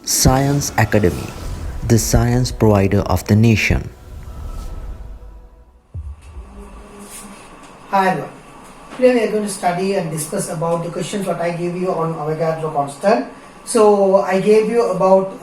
Science Academy, the science provider of the nation. Hi everyone. Today we are going to study and discuss about the questions what I gave you on Avogadro constant. So I gave you about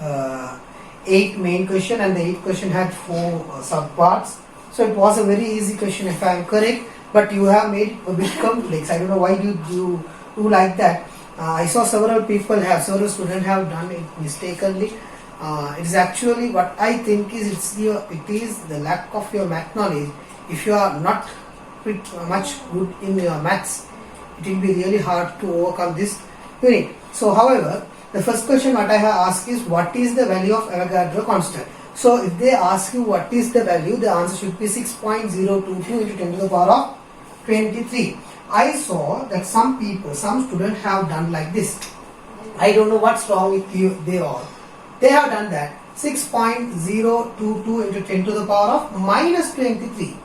8 main question, and the 8 question had 4 subparts. So it was a very easy question if I am correct, but you have made it a bit complex. I don't know why you do like that. I saw several students have done it mistakenly. It is actually what I think is it is the lack of your math knowledge. If you are not much good in your maths, it will be really hard to overcome this unit. So however, the first question what I have asked is what is the value of Avogadro constant. So if they ask you what is the value, the answer should be 6.022 into 10 to the power of 23. I saw that some students have done like this. I don't know what's wrong with you, they have done that 6.022 into 10 to the power of minus 23.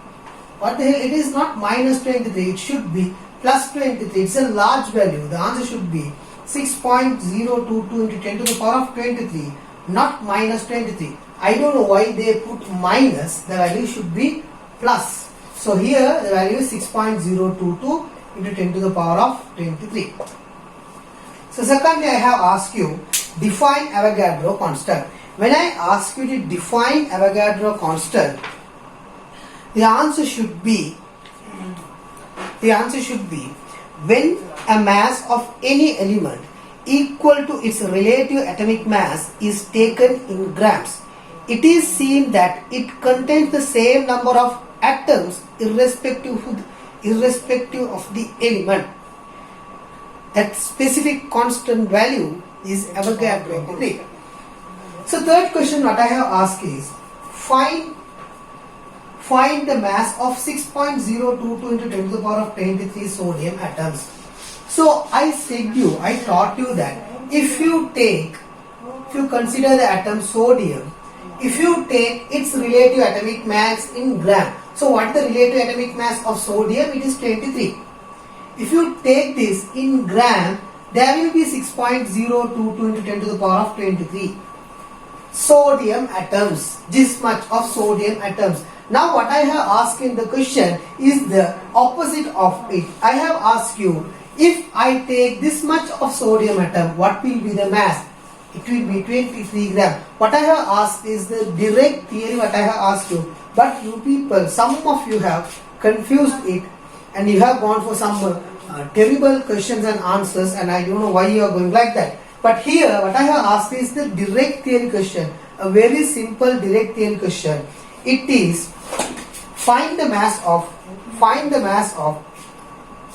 What the hell, it is not minus 23, it should be plus 23. It's a large value. The answer should be 6.022 into 10 to the power of 23, not minus 23. I don't know why they put minus, the value should be plus. So here the value is 6.022 into 10 to the power of 23. So secondly, I have asked you define Avogadro constant. When I ask you to define Avogadro constant, the answer should be when a mass of any element equal to its relative atomic mass is taken in grams, it is seen that it contains the same number of atoms irrespective of the element. That specific constant value is Avogadro constant. So third question what I have asked is find the mass of 6.022 into 10 to the power of 23 sodium atoms. So I taught you that if you consider the atom sodium, if you take its relative atomic mass in gram, so what is the relative atomic mass of sodium? It is 23. If you take this in gram, there will be 6.022 into 10 to the power of 23 sodium atoms. This much of sodium atoms. Now what I have asked in the question is the opposite of it. I have asked you, if I take this much of sodium atom, what will be the mass? It will be 23 gram. What I have asked is the direct theory what I have asked you. But you people, some of you have confused it and you have gone for some terrible questions and answers, and I don't know why you are going like that. But here what I have asked is the direct theory question. A very simple direct theory question. It is find the mass of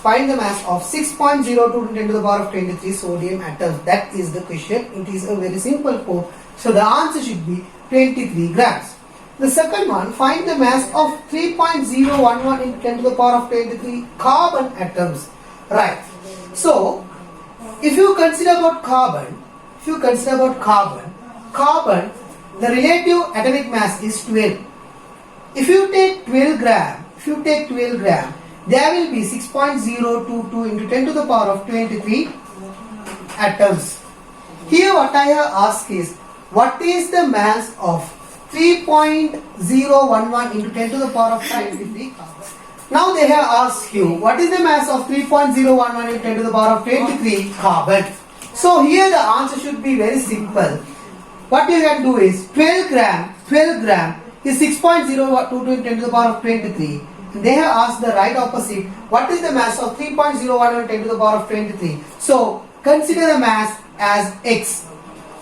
6.02 to 10 to the power of 23 sodium atoms. That is the question. It is a very simple code. So the answer should be 23 grams. The second one, find the mass of 3.011 into 10 to the power of 23 carbon atoms. Right. So if you consider about carbon, the relative atomic mass is 12. If you take 12 gram, there will be 6.022 into 10 to the power of 23 atoms. Here what I have asked is, what is the mass of 3.011 into 10 to the power of 23 carbon? Now they have asked you, what is the mass of 3.011 into 10 to the power of 23 carbon? So here the answer should be very simple. What you can do is 12 gram is 6.022 into 10 to the power of 23. They have asked the right opposite. What is the mass of 3.01 into 10 to the power of 23? So consider the mass as x.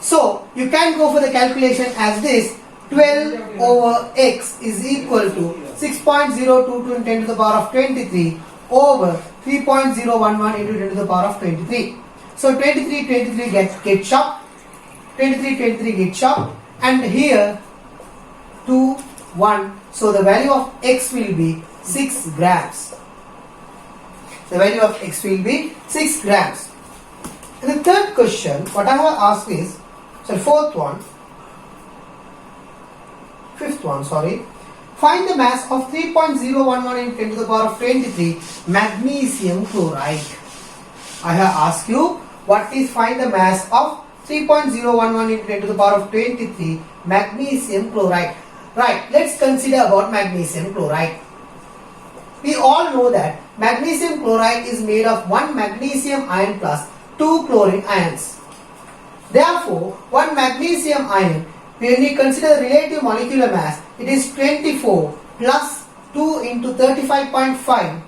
So you can go for the calculation as this. 12 over x is equal to 6.022 into 10 to the power of 23 over 3.011 into 10 to the power of 23. So 23 gets chopped. 23 gets chopped, and here 2, 1. So the value of x will be 6 grams. The value of x will be 6 grams. And the third question, what I have asked is, fifth one, find the mass of 3.011 into 10 to the power of 23 magnesium chloride. I have asked you, find the mass of 3.011 into 10 to the power of 23 magnesium chloride. Right, let's consider about magnesium chloride. We all know that magnesium chloride is made of 1 magnesium ion plus 2 chlorine ions. Therefore, 1 magnesium ion, when we consider the relative molecular mass, it is 24 plus 2 into 35.5.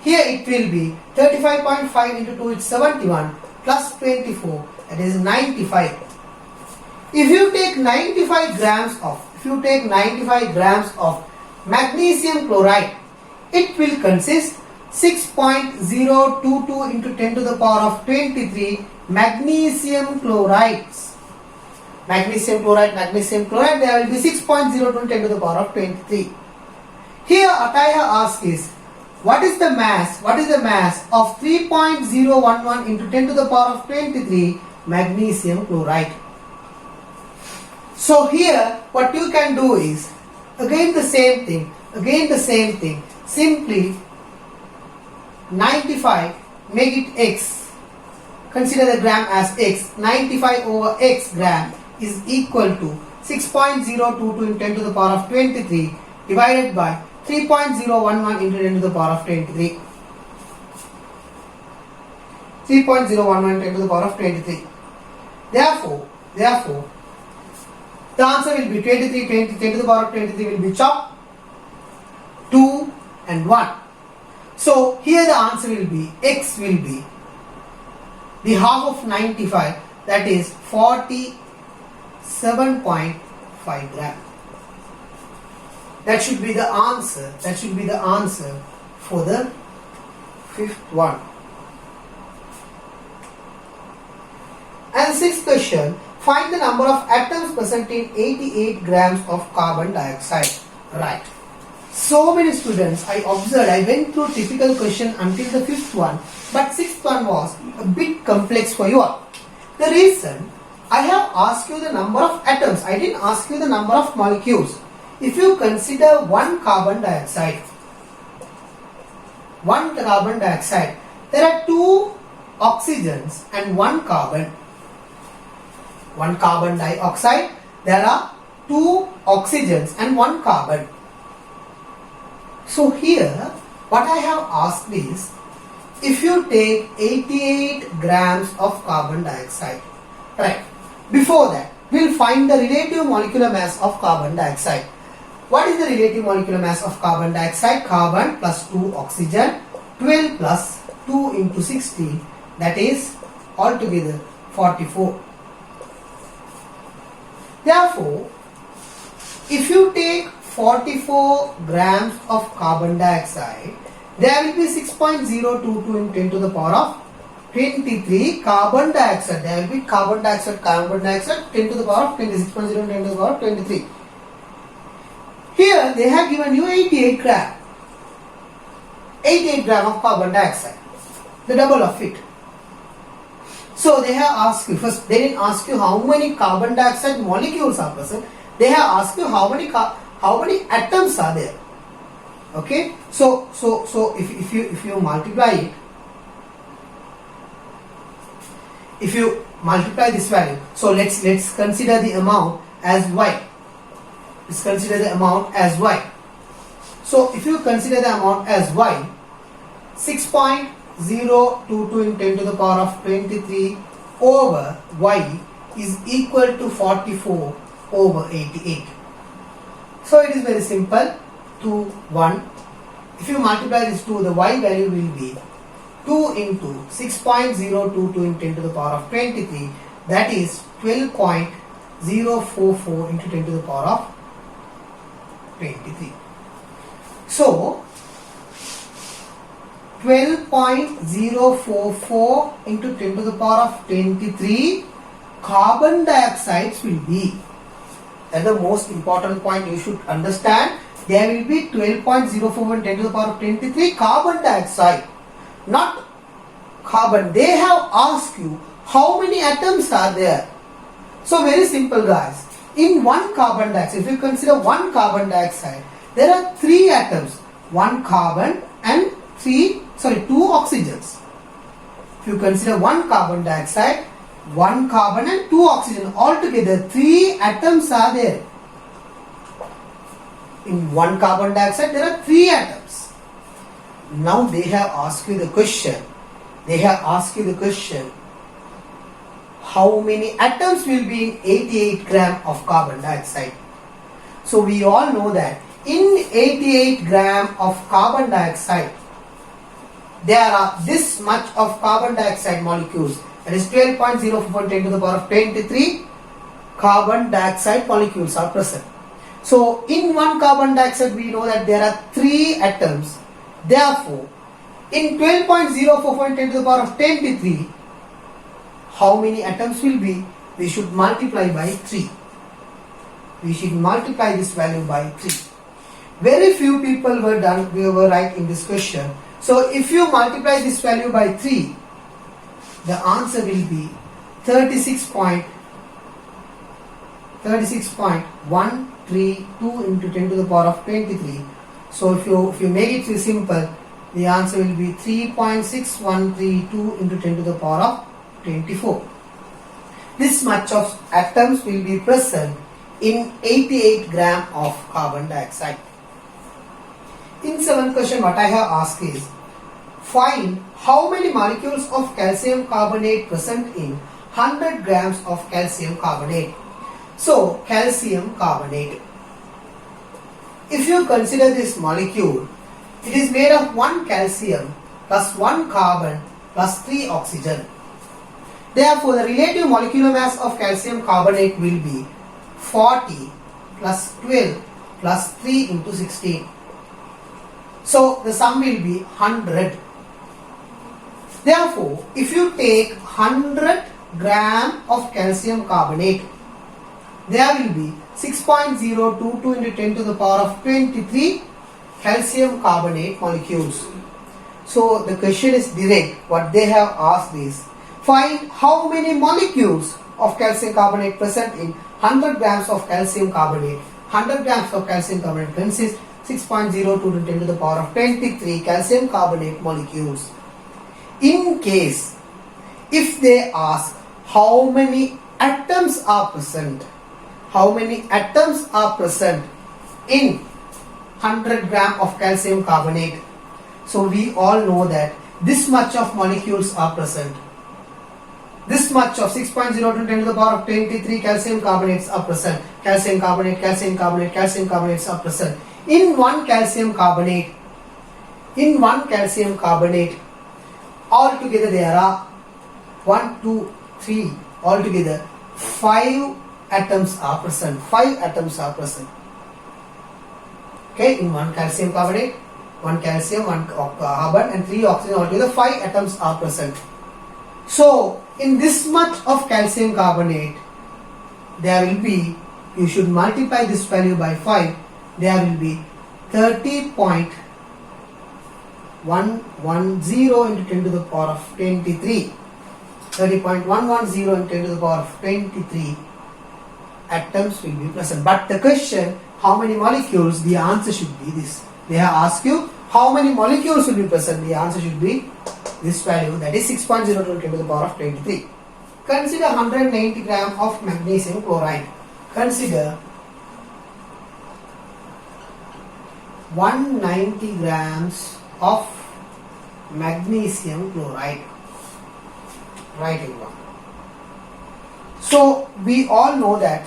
Here it will be 35.5 into 2 is 71 plus 24, that is 95. If you take 95 grams of magnesium chloride, it will consist 6.022 into 10 to the power of 23 magnesium chlorides. Magnesium chloride, there will be 6.02 10 to the power of 23. Here Ataya asks is, what is the mass of 3.011 into 10 to the power of 23 magnesium chloride? So here what you can do is, again the same thing, simply 95, make it x, consider the gram as x, 95 over x gram is equal to 6.022 into 10 to the power of 23 divided by 3.011 into 10 to the power of 23. 3.011 into 10 to the power of 23. Therefore, the answer will be 23, 10 to the power of 23 will be chopped, 2 and 1. So here the answer will be, x will be the half of 95, that is 47.5 gram. That should be the answer for the fifth one. And sixth question, find the number of atoms present in 88 grams of carbon dioxide. Right. So many students I observed, I went through typical question until the fifth one, but sixth one was a bit complex for you all. The reason, I have asked you the number of atoms, I didn't ask you the number of molecules. If you consider one carbon dioxide, there are 2 oxygens and 1 carbon. One carbon dioxide, there are 2 oxygens and 1 carbon. So here, what I have asked is, if you take 88 grams of carbon dioxide, right, before that, we'll find the relative molecular mass of carbon dioxide. What is the relative molecular mass of carbon dioxide? Carbon plus 2 oxygen, 12 plus 2 into 16, that is altogether 44. Therefore, if you take 44 grams of carbon dioxide, there will be 6.022 into 10 to the power of 23 carbon dioxide. There will be carbon dioxide 10 to the power of 26.0 10 to the power of 23. Here they have given you 88 gram of carbon dioxide, the double of it. So they have asked you, first they didn't ask you how many carbon dioxide molecules are present, they have asked you how many atoms are there. Okay, so if you multiply it, if you multiply this value, so let's consider the amount as y. Let's consider the amount as y. So if you consider the amount as y, 6.022 in 10 to the power of 23 over y is equal to 44 over 88. So it is very simple, 2, 1. If you multiply this 2, the y value will be 2 into 6.022 in 10 to the power of 23, that is 12.044 into 10 to the power of 23. So 12.044 into 10 to the power of 23 carbon dioxides will be. That is the most important point you should understand. There will be 12.04 and 10 to the power of 23 carbon dioxide, not carbon. They have asked you how many atoms are there. So very simple guys. In one carbon dioxide, if you consider one carbon dioxide, there are 3 atoms, 1 carbon and 2 oxygens. if you consider one carbon dioxide, one carbon and two oxygen, altogether 3 atoms are there. In one carbon dioxide there are 3 atoms. Now they have asked you the question. How many atoms will be in 88 gram of carbon dioxide? So we all know that in 88 gram of carbon dioxide, there are this much of carbon dioxide molecules. That is 12.04 10 to the power of 23 carbon dioxide molecules are present. So in one carbon dioxide we know that there are 3 atoms. Therefore, in 12.04 10 to the power of 23, how many atoms will be? We should multiply by 3. We should multiply this value by 3. Very few people were right in this question. So if you multiply this value by 3, the answer will be 36.132 into 10 to the power of 23. So if you make it simple, the answer will be 3.6132 into 10 to the power of 24. This much of atoms will be present in 88 gram of carbon dioxide. In 7th question, what I have asked is, find how many molecules of calcium carbonate present in 100 grams of calcium carbonate. So, calcium carbonate. If you consider this molecule, it is made of 1 calcium plus 1 carbon plus 3 oxygen. Therefore, the relative molecular mass of calcium carbonate will be 40 plus 12 plus 3 into 16. So, the sum will be 100. Therefore, if you take 100 gram of calcium carbonate, there will be 6.022 into 10 to the power of 23 calcium carbonate molecules. So, the question is direct. What they have asked is, find how many molecules of calcium carbonate present in 100 grams of calcium carbonate. 100 grams of calcium carbonate consists 6.02 to 10 to the power of 23 calcium carbonate molecules. In case, if they ask how many atoms are present, in 100 gram of calcium carbonate, so we all know that this much of molecules are present. This much of 6.02 to 10 to the power of 23 calcium carbonates are present. Calcium carbonates are present. In one calcium carbonate, altogether there are 1, 2, 3, altogether 5 atoms are present. 5 atoms are present. Okay, in one calcium carbonate, 1 calcium, 1 carbon and 3 oxygen, altogether 5 atoms are present. So, in this much of calcium carbonate, there will be, you should multiply this value by 5, there will be 30.110 into 10 to the power of 23. 30.110 into 10 to the power of 23 atoms will be present. But the question, how many molecules, the answer should be this. They have asked you how many molecules will be present, the answer should be this value, that is 6.02 to 10 to the power of 23. Consider 190 gram of magnesium chloride. Consider 190 grams of magnesium chloride. Write it down. So we all know that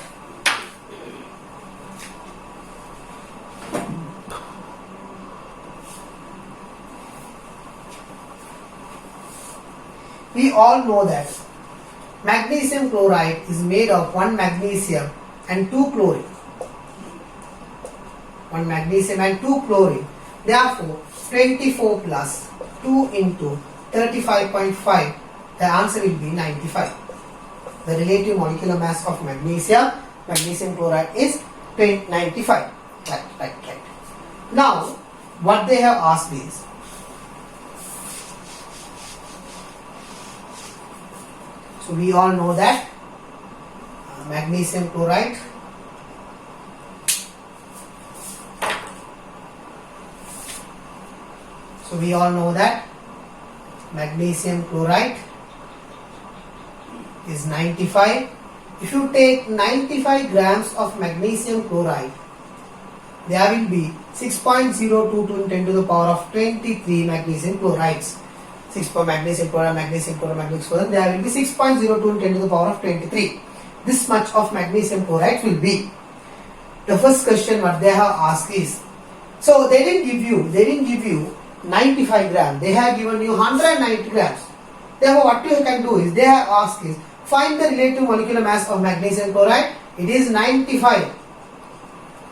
magnesium chloride is made of 1 magnesium and 2 chlorine. 1 magnesium and 2 chlorine. Therefore, 24 plus 2 into 35.5, the answer will be 95. The relative molecular mass of magnesium chloride is 95. Right. Now, what they have asked is, so we all know that magnesium chloride magnesium chloride is 95. If you take 95 grams of magnesium chloride, there will be 6.022 10 to the power of 23 magnesium chlorides. 6 for magnesium chloride, magnesium chloride, magnesium chloride, there will be 6.02 10 to the power of 23. This much of magnesium chloride will be. The first question what they have asked is, so they didn't give you 95 grams, they have given you 190 grams. Therefore what you can do is, they have asked is, find the relative molecular mass of magnesium chloride. It is 95.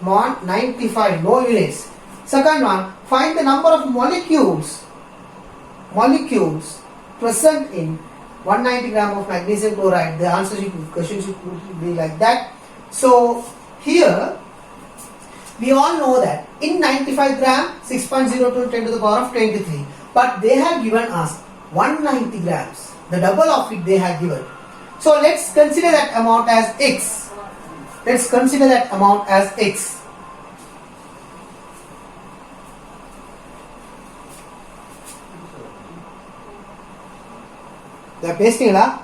95, no units. Second one, find the number of molecules present in 190 gram of magnesium chloride. The answer question should be like that. So here we all know that in 95 gram 6.02 10 to the power of 23, but they have given us 190 grams, the double of it they have given. So let's consider that amount as x. Let's consider that amount as x. They are pasting it.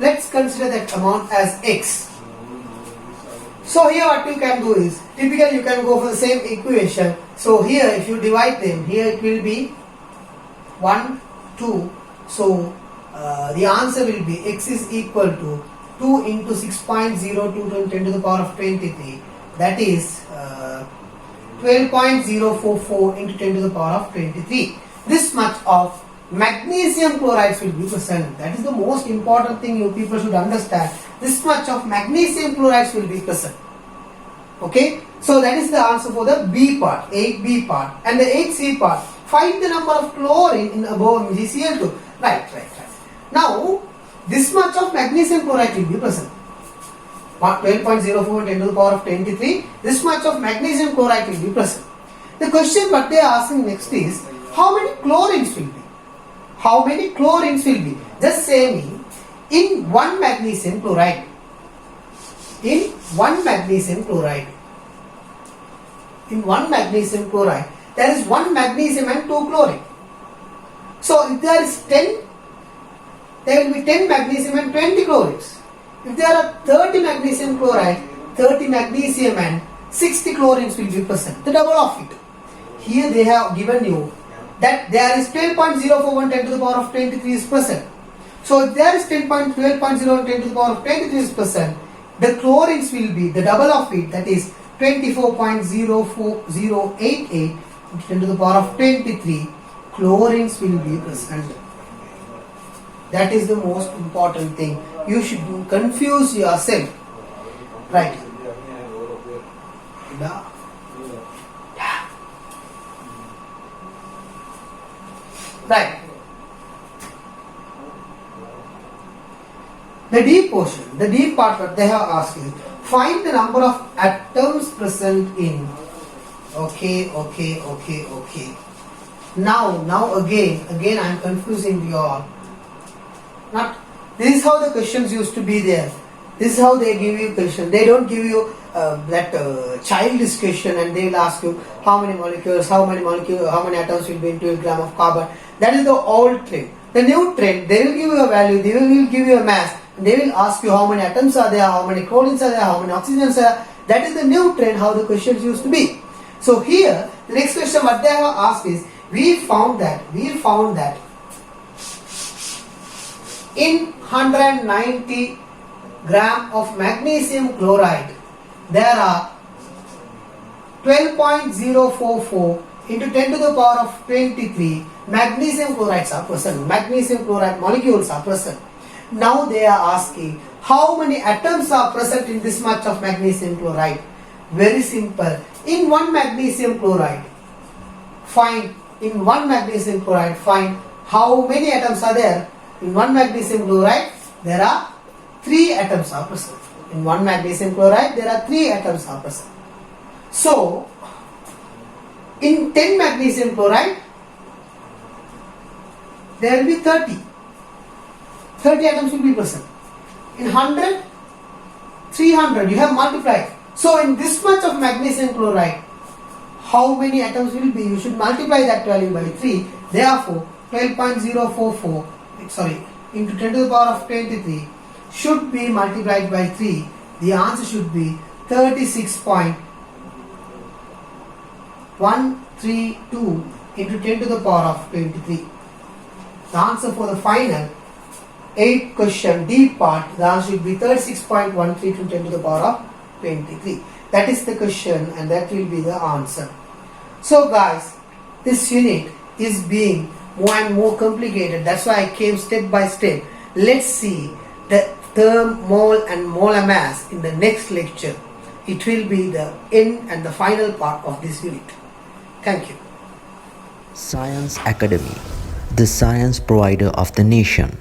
Let's consider that amount as x. So here what you can do is, typically you can go for the same equation. So here if you divide them, here it will be 1, 2. So the answer will be x is equal to 2 into 6.02 10 to the power of 23. That is 12.044 into 10 to the power of 23. This much of magnesium chlorides will be present. That is the most important thing you people should understand. This much of magnesium chlorides will be present. Okay, so that is the answer for the B part, 8B part. And the 8C part, find the number of chlorine in above MgCl2. Right. Now, this much of magnesium chloride will be present. 12.04 10 to the power of 23. This much of magnesium chloride will be present. The question what they are asking next is, how many chlorines will be? How many chlorines will be? Just say me, in one magnesium chloride, there is one magnesium and 2 chlorine. So if there is 10, there will be 10 magnesium and 20 chlorines. If there are 30 magnesium chloride, 30 magnesium and 60 chlorines will be present, the double of it. Here they have given you that there is 12.041 10 to the power of 23 is present. So if there is 12.01 10 to the power of 23 is present, the chlorines will be the double of it, that is 24.04088 10 to the power of 23 chlorines will be present. That is the most important thing. You should confuse yourself. Right. Right. The D portion, the D part what they have asked is, find the number of atoms present in. Okay. Now again I am confusing you all. Not, this is how the questions used to be there. This is how they give you question. They don't give you that childish question and they will ask you how many molecules, how many atoms will be in 12 gram of carbon. That is the old trend. The new trend, they will give you a value, they will give you a mass, and they will ask you how many atoms are there, how many chlorines are there, how many oxygens are there. That is the new trend, how the questions used to be. So here, the next question what they have asked is, We found that in 190 gram of magnesium chloride there are 12.044 into 10 to the power of 23 magnesium chlorides are present. Magnesium chloride molecules are present. Now they are asking how many atoms are present in this much of magnesium chloride. Very simple. In one magnesium chloride, find how many atoms are there. In one magnesium chloride there are 3 atoms are present. In one magnesium chloride there are 3 atoms are present. So in 10 magnesium chloride there will be 30 atoms will be present. In 100, 300, you have multiplied. So in this much of magnesium chloride, how many atoms will be? You should multiply that value by 3. Therefore 12.044 into 10 to the power of 23 should be multiplied by 3. The answer should be 36.132 into 10 to the power of 23. The answer for the final 8th question D part, the answer should be 36.13 to 10 to the power of 23. That is the question and that will be the answer. So guys, this unit is being more and more complicated. That's why I came step by step. Let's see the term mole and molar mass in the next lecture. It will be the end and the final part of this unit. Thank you. Science Academy, the science provider of the nation.